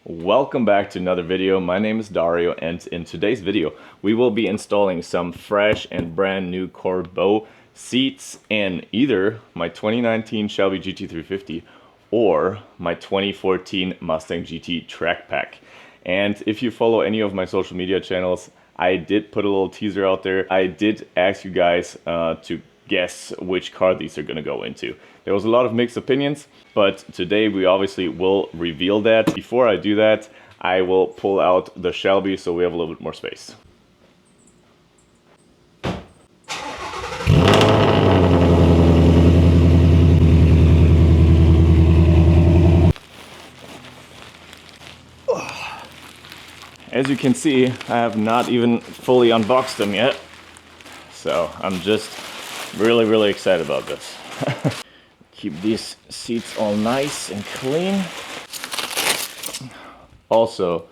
Welcome back to another video. My name is Dario, and in today's video we will be installing some fresh and brand new Corbeau seats in either my 2019 Shelby GT350 or my 2014 Mustang GT Track Pack. And if you follow any of my social media channels, I did put a little teaser out there. I did ask you guys to guess which car these are going to go into. There was a lot of mixed opinions, but today we obviously will reveal that. Before I do that, I will pull out the Shelby so we have a little bit more space. As you can see, I have not even fully unboxed them yet, so I'm just really excited about this. Keep these seats all nice and clean. Also,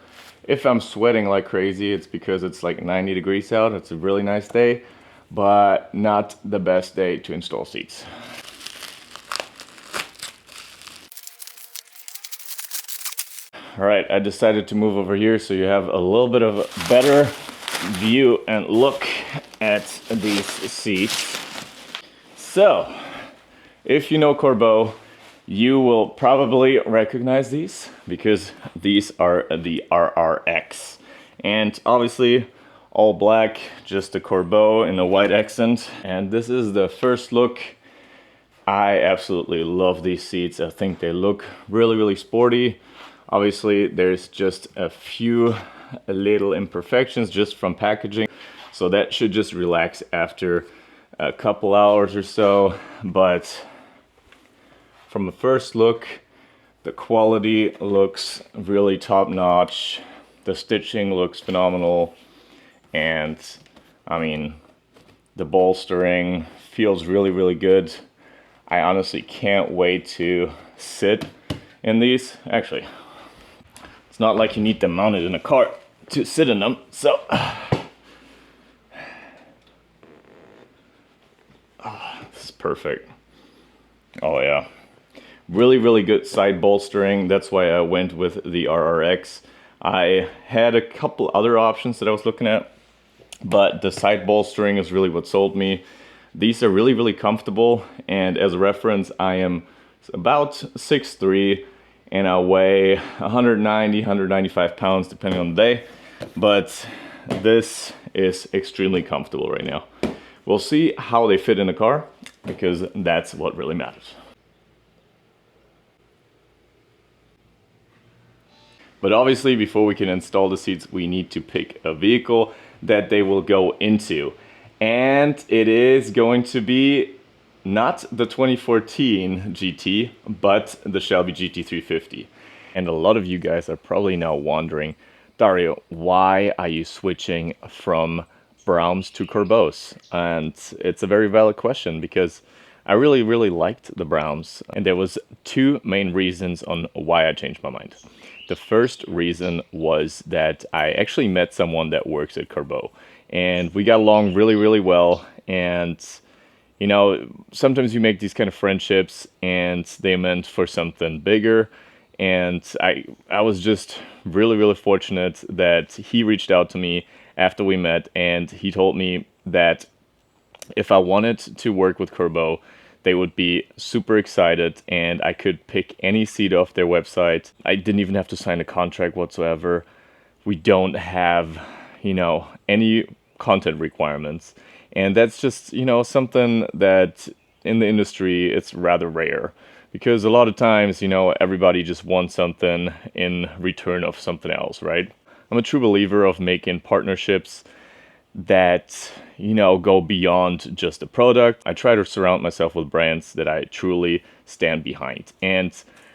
if I'm sweating like crazy, it's because it's like 90 degrees out. It's a really nice day, but not the best day to install seats. All right, I decided to move over here so you have a little bit of a better view and look at these seats. So, if you know Corbeau, you will probably recognize these because these are the RRX. And obviously, all black, just a Corbeau in a white accent. And this is the first look. I absolutely love these seats. I think they look really sporty. Obviously, there's just a few little imperfections just from packaging. So that should just relax after a couple hours or so. But from the first look, the quality looks really top notch. The stitching looks phenomenal. And I mean, the bolstering feels really good. I honestly can't wait to sit in these. Actually, it's not like you need them mounted in a car to sit in them. So, this is perfect. Oh yeah. Really good side bolstering. That's why I went with the RRX. I had a couple other options that I was looking at, but the side bolstering is really what sold me. These are really comfortable, and as a reference, I am about 6'3", and I weigh 190, 195 pounds depending on the day, but this is extremely comfortable right now. We'll see how they fit in the car, because that's what really matters. But obviously, before we can install the seats, we need to pick a vehicle that they will go into. And it is going to be not the 2014 GT, but the Shelby GT350. And a lot of you guys are probably now wondering, Dario, why are you switching from Browns to Corbeaus? And it's a very valid question, because I really liked the Browns. And there was two main reasons on why I changed my mind. The first reason was that I actually met someone that works at Corbeau, and we got along really well. And you know, sometimes you make these kind of friendships and they meant for something bigger. And I was just really fortunate that he reached out to me after we met, and he told me that if I wanted to work with Corbeau, they would be super excited, and I could pick any seat off their website. I didn't even have to sign a contract whatsoever. We don't have, you know, any content requirements. And that's just, you know, something that in the industry, it's rather rare. Because a lot of times, you know, everybody just wants something in return of something else, right? I'm a true believer of making partnerships that, you know, go beyond just a product. I try to surround myself with brands that I truly stand behind, and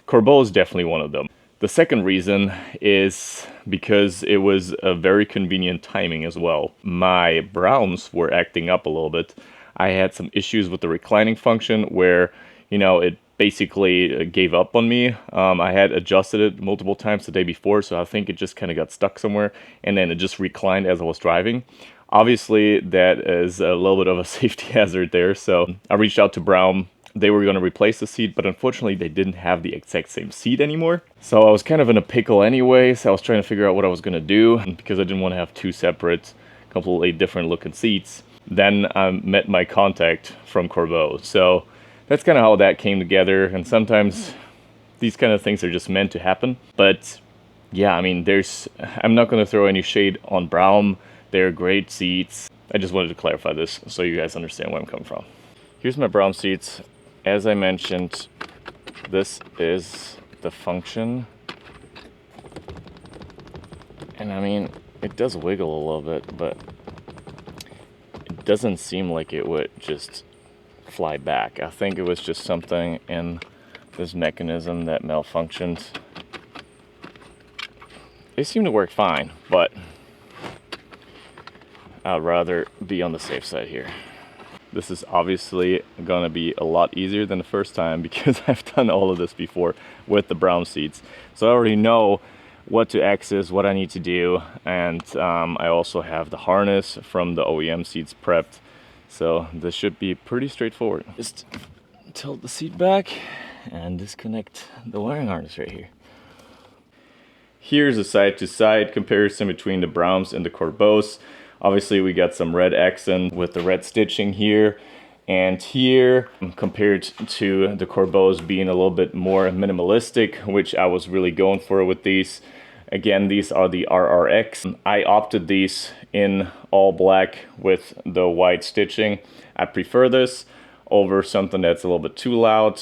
Corbeau is definitely one of them. The second reason is because it was a very convenient timing as well. My Browns were acting up a little bit. I had some issues with the reclining function where, you know, it basically gave up on me. I had adjusted it multiple times the day before, so I think it just kind of got stuck somewhere, and then it just reclined as I was driving. Obviously, that is a little bit of a safety hazard there, so I reached out to Brown. they were going to replace the seat, but unfortunately they didn't have the exact same seat anymore. So I was kind of in a pickle anyway, so I was trying to figure out what I was going to do, and because I didn't want to have two separate, completely different looking seats. Then I met my contact from Corbeau. So that's kind of how that came together, and sometimes these kind of things are just meant to happen. But yeah, I mean, I'm not going to throw any shade on Braum. They're great seats. I just wanted to clarify this so you guys understand where I'm coming from. Here's my Braum seats. As I mentioned, this is the function. And I mean, it does wiggle a little bit, but it doesn't seem like it would just fly back. I think it was just something in this mechanism that malfunctioned. They seem to work fine, but I'd rather be on the safe side here. This is obviously gonna be a lot easier than the first time because I've done all of this before with the Braum seats. So I already know what to access, what I need to do, and I also have the harness from the OEM seats prepped. So this should be pretty straightforward. Just tilt the seat back and disconnect the wiring harness right here. Here's a side-to-side comparison between the Braums and the Corbeaus. Obviously we got some red accent with the red stitching here and here, compared to the Corbeaus being a little bit more minimalistic, which I was really going for with these. Again, these are the RRX. I opted these in all black with the white stitching. I prefer this over something that's a little bit too loud.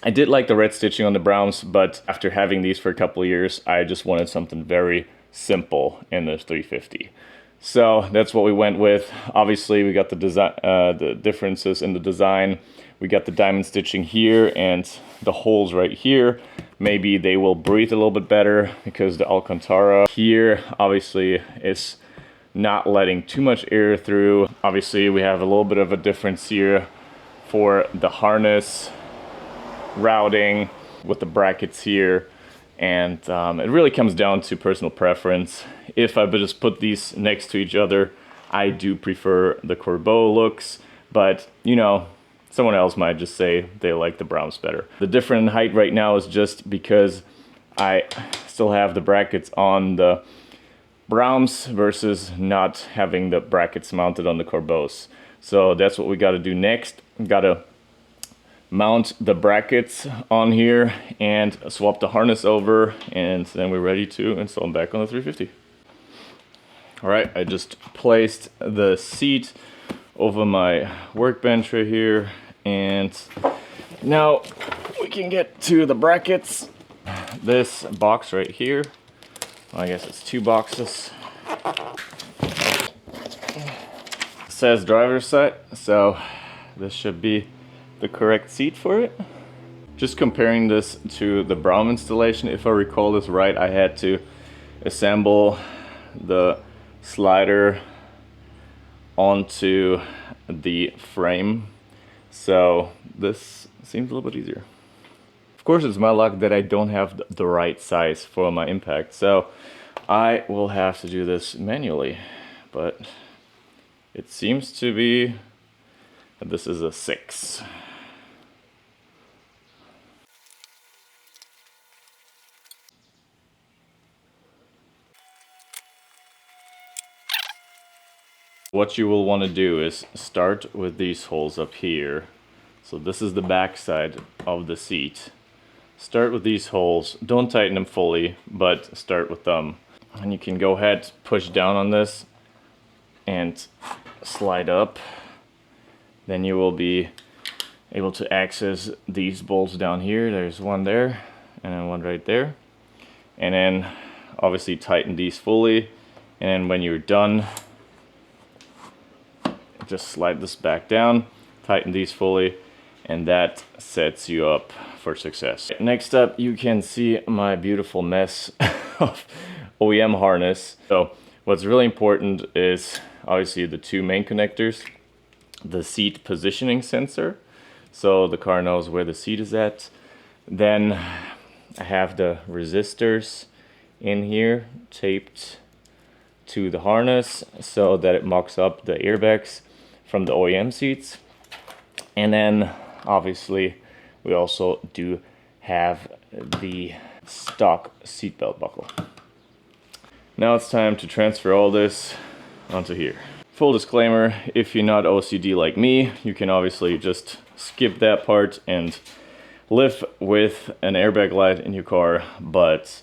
I did like the red stitching on the Braums, but after having these for a couple of years, I just wanted something very simple in the 350. So that's what we went with. Obviously, we got the design, the differences in the design. We got the diamond stitching here and the holes right here. Maybe they will breathe a little bit better because the Alcantara here obviously is not letting too much air through. Obviously, we have a little bit of a difference here for the harness routing with the brackets here. And it really comes down to personal preference. If I just put these next to each other, I do prefer the Corbeau looks, but you know, someone else might just say they like the Braums better. The difference in height right now is just because I still have the brackets on the Braums versus not having the brackets mounted on the Corbeaus. So that's what we got to do next. Got to mount the brackets on here and swap the harness over, and then we're ready to install them back on the 350. All right, I just placed the seat over my workbench right here, and now we can get to the brackets. This box right here, well, I guess it's two boxes, says driver's side, so this should be the correct seat for it. Just comparing this to the Braum installation, if I recall this right, I had to assemble the slider onto the frame, so this seems a little bit easier. Of course, it's my luck that I don't have the right size for my impact, so I will have to do this manually, but it seems to be that this is a 6. What you will want to do is start with these holes up here. So this is the back side of the seat. Start with these holes. Don't tighten them fully, but start with them. And you can go ahead, push down on this and slide up. Then you will be able to access these bolts down here. There's one there and then one right there. And then obviously tighten these fully. And then when you're done, just slide this back down, tighten these fully, and that sets you up for success. Next up, you can see my beautiful mess of OEM harness. So what's really important is obviously the two main connectors, the seat positioning sensor, so the car knows where the seat is at. Then I have the resistors in here taped to the harness so that it mocks up the airbags from the OEM seats. And then obviously we also do have the stock seatbelt buckle. Now it's time to transfer all this onto here. Full disclaimer, if you're not OCD like me, you can obviously just skip that part and live with an airbag light in your car, but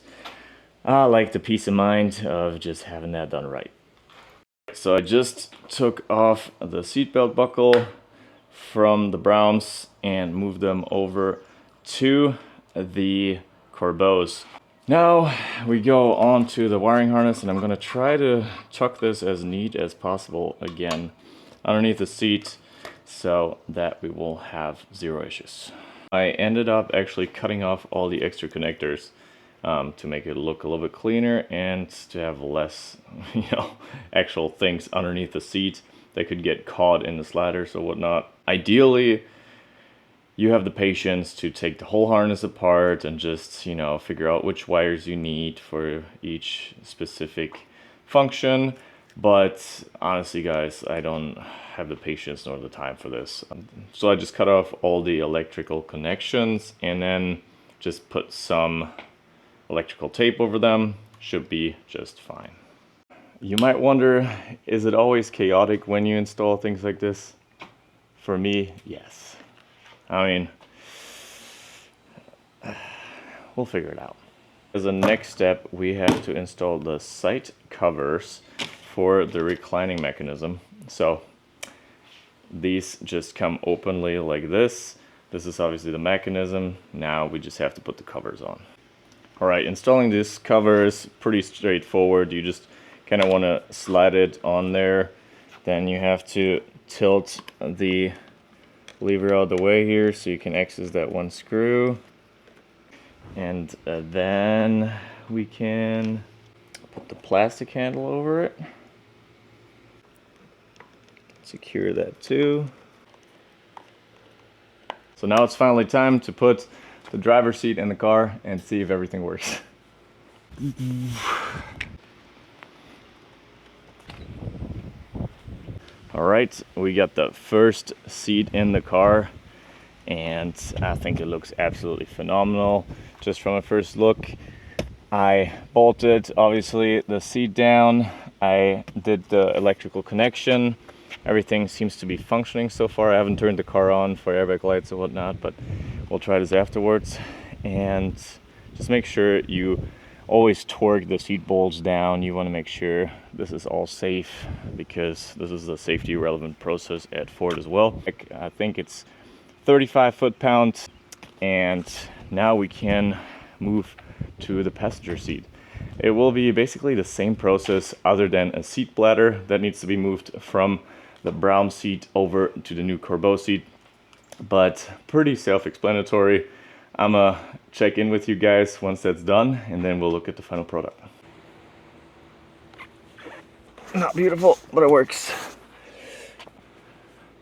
I like the peace of mind of just having that done right. So I just took off the seatbelt buckle from the Browns and moved them over to the Corbeaus. Now we go on to the wiring harness, and I'm going to try to tuck this as neat as possible again underneath the seat so that we will have zero issues. I ended up actually cutting off all the extra connectors to make it look a little bit cleaner and to have less, actual things underneath the seat that could get caught in the sliders or whatnot. Ideally, you have the patience to take the whole harness apart and just, figure out which wires you need for each specific function. But honestly, guys, I don't have the patience nor the time for this. So I just cut off all the electrical connections and then just put some electrical tape over them. Should be just fine. You might wonder, is it always chaotic when you install things like this? For me, yes. I mean, we'll figure it out. As a next step, we have to install the sight covers for the reclining mechanism. So these just come openly like this. This is obviously the mechanism. Now we just have to put the covers on. All right, installing this cover is pretty straightforward. You just kind of want to slide it on there. Then you have to tilt the lever out of the way here so you can access that one screw. And then we can put the plastic handle over it. Secure that too. So now it's finally time to put the driver's seat in the car and see if everything works. All right, we got the first seat in the car and I think it looks absolutely phenomenal. Just from a first look, I bolted obviously the seat down. I did the electrical connection. Everything seems to be functioning so far. I haven't turned the car on for airbag lights or whatnot, but we'll try this afterwards. And just make sure you always torque the seat bolts down. You want to make sure this is all safe because this is a safety relevant process at Ford as well. I think it's 35 foot-pounds, and now we can move to the passenger seat. It will be basically the same process other than a seat bladder that needs to be moved from the brown seat over to the new Corbeau seat, but pretty self-explanatory. I'm gonna check in with you guys once that's done, and then we'll look at the final product. Not beautiful, but it works.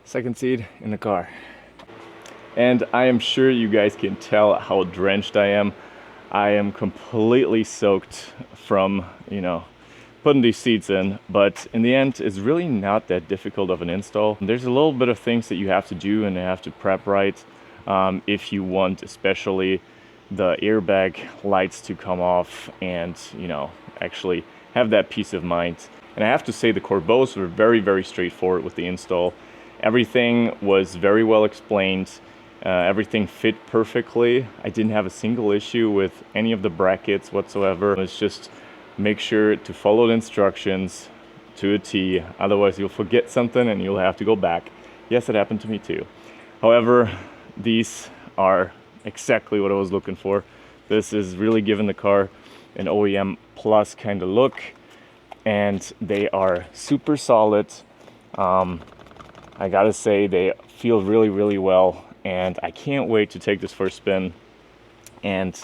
Second seat in the car. And I am sure you guys can tell how drenched I am. I am completely soaked from, putting these seats in, but in the end, it's really not that difficult of an install. There's a little bit of things that you have to do and you have to prep right if you want, especially the airbag lights to come off and, actually have that peace of mind. And I have to say the Corbeaus were very, very straightforward with the install. Everything was very well explained. Everything fit perfectly. I didn't have a single issue with any of the brackets whatsoever. It's just make sure to follow the instructions to a T, otherwise you'll forget something and you'll have to go back. Yes, it happened to me too. However, these are exactly what I was looking for. This is really giving the car an OEM plus kind of look, and they are super solid. I gotta say, they feel really, really well, and I can't wait to take this for a spin. And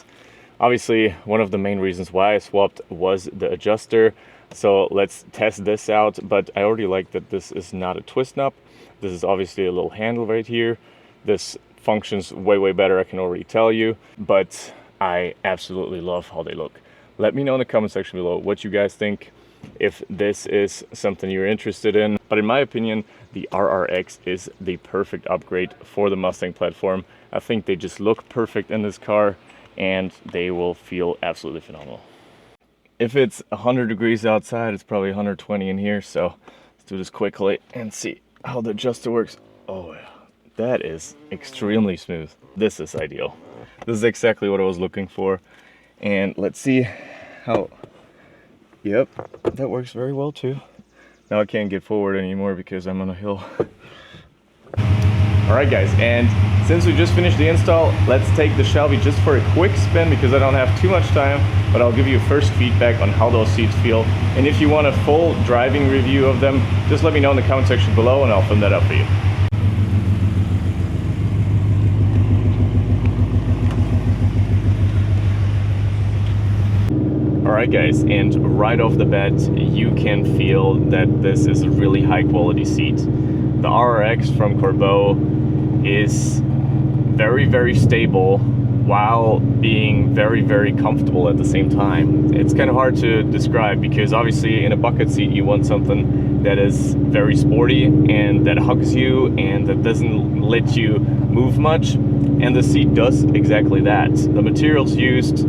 obviously, one of the main reasons why I swapped was the adjuster. So let's test this out, but I already like that this is not a twist knob. This is obviously a little handle right here. This functions way, way better, I can already tell you, but I absolutely love how they look. Let me know in the comment section below what you guys think. if this is something you're interested in. But in my opinion, the RRX is the perfect upgrade for the Mustang platform. I think they just look perfect in this car and they will feel absolutely phenomenal. If it's 100 degrees outside, it's probably 120 in here, so let's do this quickly and see how the adjuster works. Oh yeah, that is extremely smooth. This is ideal. This is exactly what I was looking for. And let's see how, yep, that works very well too. Now I can't get forward anymore because I'm on a hill. All right guys, and since we just finished the install, let's take the Shelby just for a quick spin because I don't have too much time, but I'll give you first feedback on how those seats feel. And if you want a full driving review of them, just let me know in the comment section below and I'll film that up for you. Alright guys, and right off the bat, you can feel that this is a really high quality seat. The RRX from Corbeau is very stable while being very comfortable at the same time. It's kind of hard to describe because obviously in a bucket seat you want something that is very sporty and that hugs you and that doesn't let you move much, and the seat does exactly that. The materials used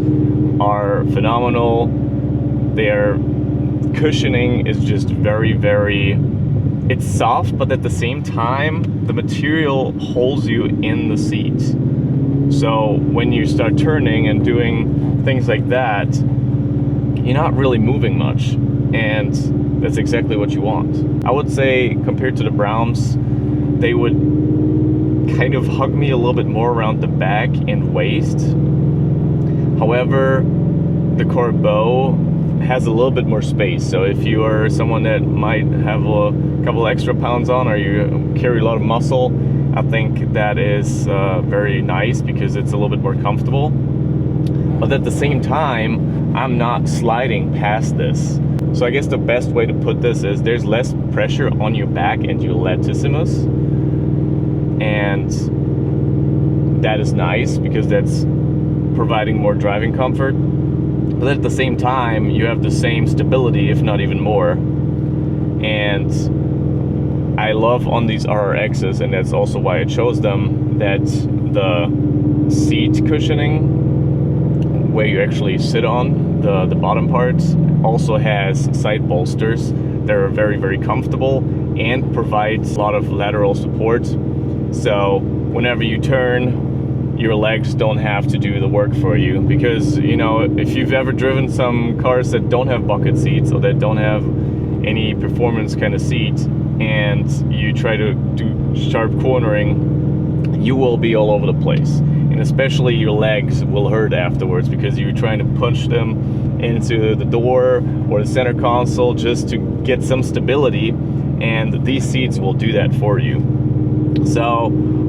are phenomenal. Their cushioning is just very, it's soft, but at the same time the material holds you in the seat. So when you start turning and doing things like that, you're not really moving much, and that's exactly what you want. I would say compared to the Browns, they would kind of hug me a little bit more around the back and waist. However, the Corbeau has a little bit more space, so if you are someone that might have a couple extra pounds on or you carry a lot of muscle, I think that is very nice because it's a little bit more comfortable. But at the same time, I'm not sliding past this. So I guess the best way to put this is there's less pressure on your back and your latissimus, and that is nice because that's providing more driving comfort. But at the same time, you have the same stability, if not even more. And I love on these RRXs, and that's also why I chose them, that the seat cushioning, where you actually sit on, the bottom part, also has side bolsters that are very comfortable and provides a lot of lateral support. So whenever you turn, your legs don't have to do the work for you, because you know, if you've ever driven some cars that don't have bucket seats or that don't have any performance kind of seat and you try to do sharp cornering, you will be all over the place, and especially your legs will hurt afterwards because you're trying to punch them into the door or the center console just to get some stability, and these seats will do that for you. So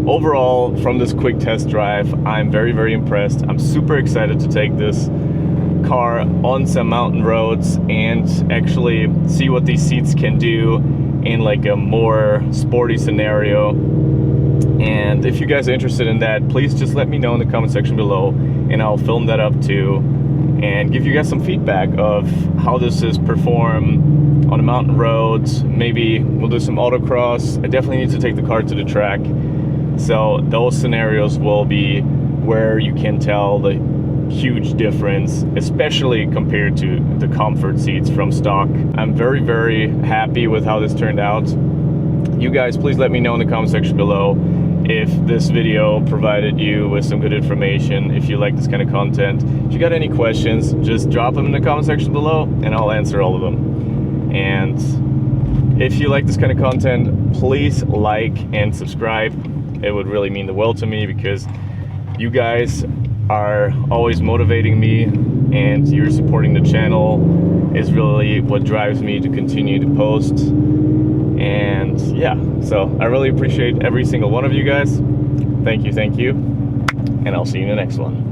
overall, from this quick test drive, I'm very impressed. I'm super excited to take this car on some mountain roads and actually see what these seats can do in like a more sporty scenario. And if you guys are interested in that, please just let me know in the comment section below and I'll film that up too and give you guys some feedback of how this is perform on the mountain roads. Maybe we'll do some autocross. I definitely need to take the car to the track. So those scenarios will be where you can tell the huge difference, especially compared to the comfort seats from stock. I'm very happy with how this turned out. You guys, please let me know in the comment section below if this video provided you with some good information, if you like this kind of content. If you got any questions, just drop them in the comment section below and I'll answer all of them. And if you like this kind of content, please like and subscribe. It would really mean the world to me because you guys are always motivating me, and you're supporting the channel is really what drives me to continue to post. And yeah, so I really appreciate every single one of you guys. Thank you, and I'll see you in the next one.